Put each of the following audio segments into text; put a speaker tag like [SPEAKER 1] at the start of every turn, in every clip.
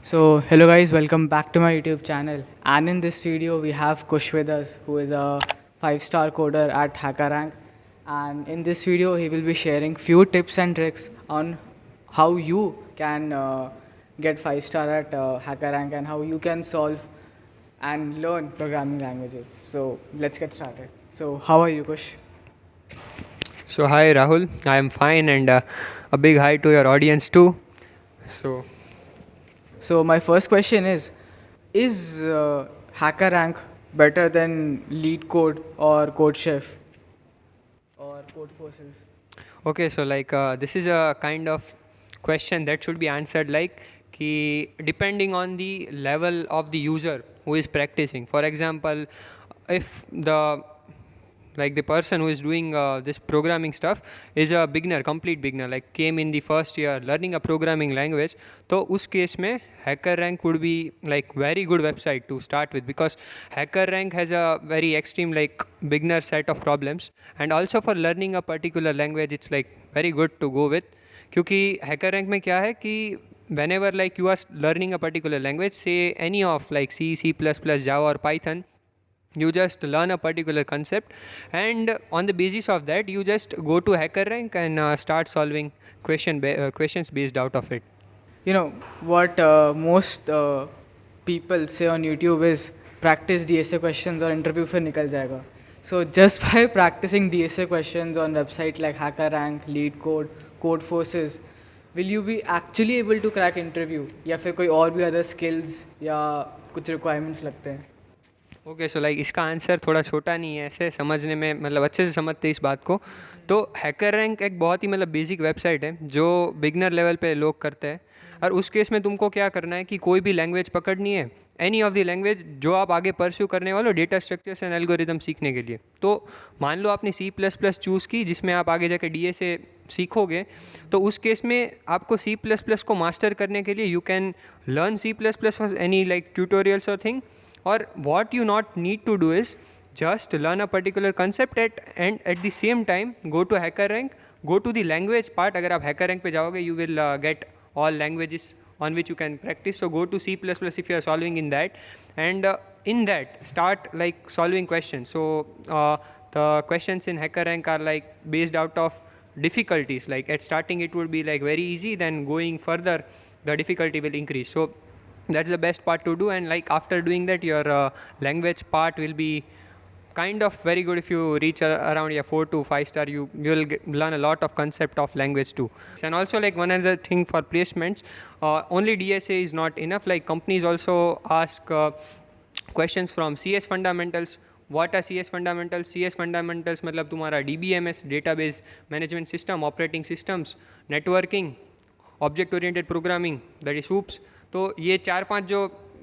[SPEAKER 1] So, hello guys, welcome back to my YouTube channel. And in this video, we have Kush with us, who is a 5-star coder at HackerRank. And in this video, he will be sharing few tips and tricks on how you can get 5-star at HackerRank and how you can solve and learn programming languages. So, let's get started. So, how are you, Kush?
[SPEAKER 2] So hi Rahul, I am fine and a big hi to your audience too. So
[SPEAKER 1] So, my first question is HackerRank better than LeetCode or CodeChef or CodeForces?
[SPEAKER 2] okay, so this is a kind of question that should be answered like ki depending on the level of the user who is practicing. For example, if the person who is doing this programming stuff is a beginner, complete beginner, like came in the first year learning a programming language, तो उस case में HackerRank would be like very good website to start with, because HackerRank has a very extreme like beginner set of problems, and also for learning a particular language it's like very good to go with. क्योंकि HackerRank में क्या है कि whenever like you are learning a particular language, say any of like C, C++, Java or Python, you just learn a particular concept, and on the basis of that you just go to HackerRank and start solving questions based out of it.
[SPEAKER 1] You know, what most people say on YouTube is practice DSA questions or interview फिर निकल जाएगा. So just by practicing DSA questions on website like HackerRank, LeetCode, CodeForces, will you be actually able to crack interview या फिर कोई और भी other skills या कुछ requirements लगते हैं?
[SPEAKER 2] ओके, सो लाइक इसका आंसर थोड़ा छोटा नहीं है, ऐसे समझने में मतलब अच्छे से समझते इस बात को. तो HackerRank एक बहुत ही मतलब बेसिक वेबसाइट है जो बिगनर लेवल पे लोग करते हैं. और उस केस में तुमको क्या करना है कि कोई भी लैंग्वेज पकड़नी है, एनी ऑफ द लैंग्वेज जो आप आगे परस्यू करने वाले हो डेटा स्ट्रक्चर्स एंड एल्गोरिदम सीखने के लिए. तो मान लो आपने C++ चूज़ की जिसमें आप आगे जाकर DSA सीखोगे, तो उस केस में आपको C++ को मास्टर करने के लिए you can learn C++ for any like tutorials और thing. Or what you not need to do is just learn a particular concept and at the same time go to HackerRank, go to the language part. अगर आप HackerRank पे जाओगे you will get all languages on which you can practice. So go to C++ if you are solving in that, and in that start like solving questions. So the questions in HackerRank are like based out of difficulties. Like at starting it would be like very easy, then going further the difficulty will increase. So that's the best part to do, and like after doing that your language part will be kind of very good. If you reach around 4 to 5 star, you will learn a lot of concept of language too. And also like one other thing for placements, only DSA is not enough. Like companies also ask questions from CS fundamentals. What are CS fundamentals? CS fundamentals मतलब तुम्हारा DBMS, database management system, operating systems, networking, object oriented programming, that is soups. तो ये 4-5 जो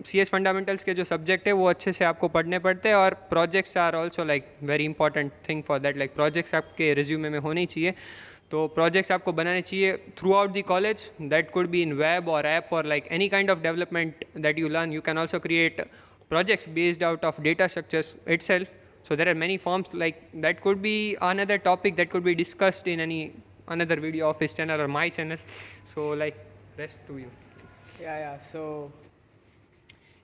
[SPEAKER 2] CS fundamentals के जो subject है वो अच्छे से आपको पढ़ने पड़ते हैं. और projects are also like very important thing for that. Like projects आपके रिज्यूमे में होने ही चाहिए. तो प्रोजेक्ट्स आपको बनाने चाहिए throughout the college. That could be in web और ऐप और like any kind of development that you learn. You can also create projects based out of data structures itself. So there are many forms like that. Could be another topic that could be discussed in any another video of his channel or my channel. So like rest to you.
[SPEAKER 1] Yeah. So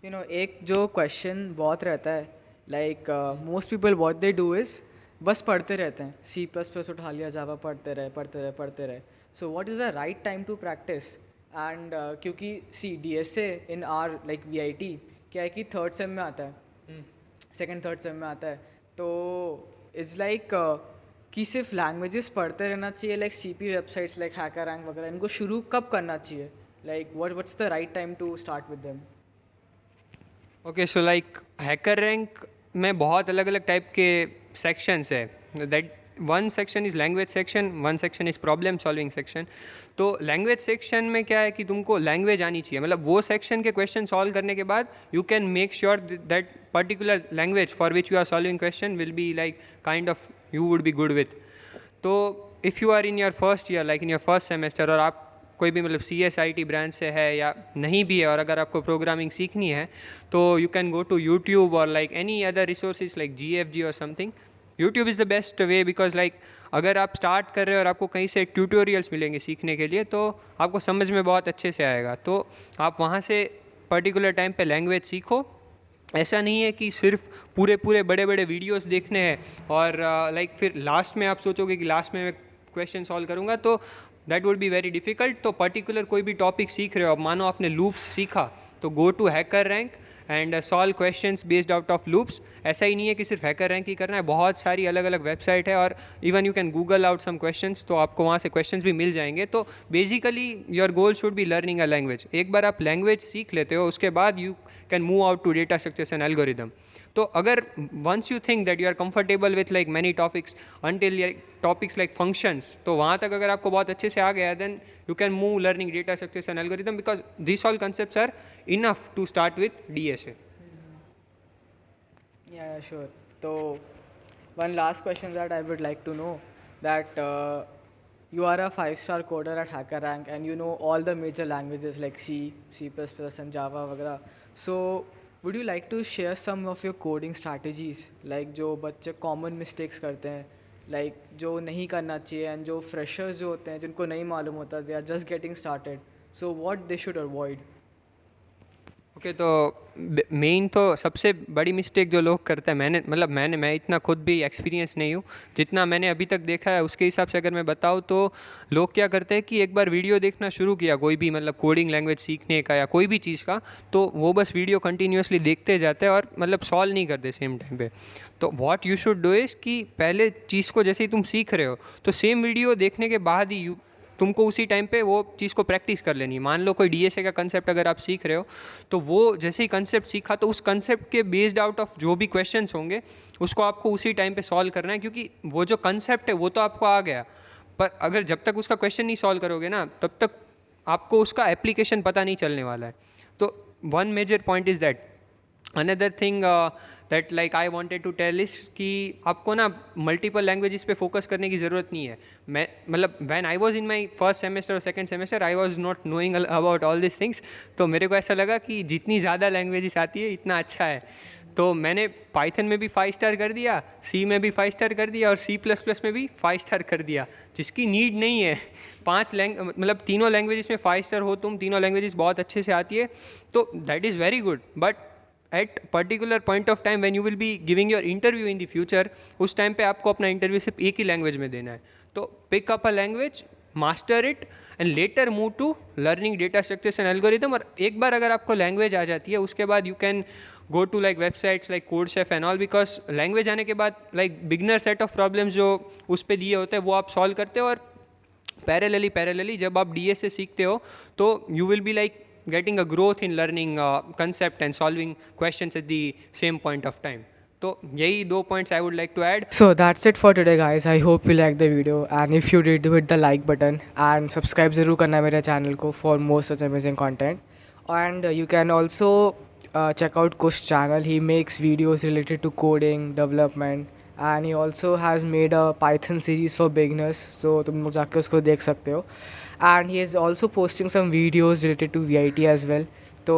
[SPEAKER 1] you know, एक जो question बहुत रहता है, like most people what they do is बस पढ़ते रहते हैं. C++ उठा लिया, जावा पढ़ते रहे. So what is the right time to practice? And क्योंकि DSA in are like VIT क्या है कि थर्ड सेम में आता है, सेकेंड थर्ड सेम में आता है. तो इट्स लाइक कि सिर्फ लैंग्वेजेस पढ़ते रहना चाहिए, like CP websites like HackerRank वगैरह, इनको शुरू कब करना चाहिए? Like what's the right time to start with them?
[SPEAKER 2] Okay, so like HackerRank में बहुत अलग अलग टाइप के सेक्शंस है. That one section is language section, one section is problem solving section. तो लैंग्वेज सेक्शन में क्या है कि तुमको लैंग्वेज आनी चाहिए. मतलब वो सेक्शन के क्वेश्चन सॉल्व करने के बाद you can make sure that particular language for which you are solving question will be like kind of you would be good with. तो if you are in your first year, like in your first semester, और आप कोई भी मतलब CSIT branch से है या नहीं भी है, और अगर आपको प्रोग्रामिंग सीखनी है तो you can go to YouTube और like any other resources like GFG और something. YouTube is the best way, because like अगर आप स्टार्ट कर रहे हो और आपको कहीं से ट्यूटोरियल्स मिलेंगे सीखने के लिए, तो आपको समझ में बहुत अच्छे से आएगा. तो आप वहाँ से पर्टिकुलर टाइम पे लैंग्वेज सीखो। ऐसा नहीं है कि सिर्फ पूरे पूरे बड़े बड़े वीडियोस देखने हैं और लाइक फिर लास्ट में आप सोचोगे कि लास्ट में मैं क्वेश्चन सॉल्व करूँगा, तो that would be very difficult. तो पर्टिकुलर कोई भी टॉपिक सीख रहे हो, अब मानो आपने लूप्स सीखा, तो go to HackerRank and solve questions based out of loops. ऐसा ही नहीं है कि सिर्फ हैकर रैंक ही करना है, बहुत सारी अलग अलग वेबसाइट है और even you can google out some questions, तो आपको वहाँ से क्वेश्चंस भी मिल जाएंगे। तो basically your goal should be learning a language. एक बार आप लैंग्वेज सीख लेते हो, उसके बाद you can move out to data structures and algorithm. तो अगर once you think that you are comfortable with like many topics until topics like functions, तो वहाँ तक अगर आपको बहुत अच्छे से आ गया, then you can move learning data structures and algorithm, because this all concepts are enough to start with DSA.
[SPEAKER 1] Yeah, sure. So, one last question that I would like to know, that you are a 5-star coder at HackerRank and you know all the major languages like C, C++ and Java वगैरह. So, would you like to share some of your coding strategies, like जो बच्चे common mistakes करते हैं, like जो नहीं करना चाहिए, and जो freshers जो होते हैं जिनको नहीं मालूम होता, they are just getting started. So, what they should avoid?
[SPEAKER 2] Okay, तो मेन तो सबसे बड़ी मिस्टेक जो लोग करते हैं, मैं इतना खुद भी एक्सपीरियंस नहीं हूँ, जितना मैंने अभी तक देखा है उसके हिसाब से अगर मैं बताऊँ तो लोग क्या करते हैं कि एक बार वीडियो देखना शुरू किया कोई भी कोडिंग लैंग्वेज सीखने का या कोई भी चीज़ का, तो वो बस वीडियो कंटिन्यूसली देखते जाते हैं और सॉल्व नहीं करते सेम टाइम पे। तो what you should do is कि पहले चीज़ को जैसे ही तुम सीख रहे हो, तो सेम वीडियो देखने के बाद ही तुमको उसी टाइम पे वो चीज़ को प्रैक्टिस कर लेनी है। मान लो कोई DSA का कंसेप्ट अगर आप सीख रहे हो, तो वो जैसे ही कंसेप्ट सीखा, तो उस कंसेप्ट के बेस्ड आउट ऑफ जो भी क्वेश्चंस होंगे उसको आपको उसी टाइम पे सॉल्व करना है, क्योंकि वो जो कंसेप्ट है वो तो आपको आ गया, पर अगर जब तक उसका क्वेश्चन नहीं सॉल्व करोगे ना, तब तक आपको उसका एप्लीकेशन पता नहीं चलने वाला है। तो one major point is that. Another thing that like I wanted to tell इस कि आपको ना मल्टीपल लैंग्वेजेस पे फोकस करने की ज़रूरत नहीं है। मैं when I was in my first semester और second semester, I was not knowing about all this things. तो मेरे को ऐसा लगा कि जितनी ज़्यादा लैंग्वेजेस आती है इतना अच्छा है। तो मैंने पाइथन में भी 5 स्टार कर दिया, C में भी 5 स्टार कर दिया और C++ में भी 5 स्टार कर दिया, जिसकी नीड नहीं है। 5 तीनों लैंग्वेजेस में 5 स्टार हो तुम, तीनों लैंग्वेजेस बहुत अच्छे से आती है, तो that is very good. But at particular point of time when you will be giving your interview in the future, उस टाइम पे आपको अपना इंटरव्यू सिर्फ एक ही लैंग्वेज में देना है। तो pick up a language, master it and later move to learning data structures and algorithm. और एक बार अगर आपको लैंग्वेज आ जाती है, उसके बाद you can go to like websites like CodeChef and all, because language आने के बाद like beginner set of problems जो उस पर दिए होते हैं वो आप सॉल्व करते हो, और पैरेलली जब आप DSA सीखते हो तो you will be like getting a growth in learning concept and solving questions at the same point of time. तो यही 2 points I would like to add.
[SPEAKER 1] So that's it for today guys. I hope you liked the video, and if you did, hit the like button and subscribe ज़रूर करना मेरे channel को for more such amazing content. And you can also check out Kush's channel. He makes videos related to coding, development, and he also has made a Python series for beginners, so तुम लोग जाके उसको देख सकते हो. And he is also posting some videos related to VIT as well. So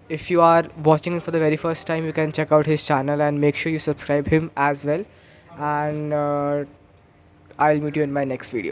[SPEAKER 1] if you are watching it for the very first time, you can check out his channel and make sure you subscribe him as well. And I'll meet you in my next video.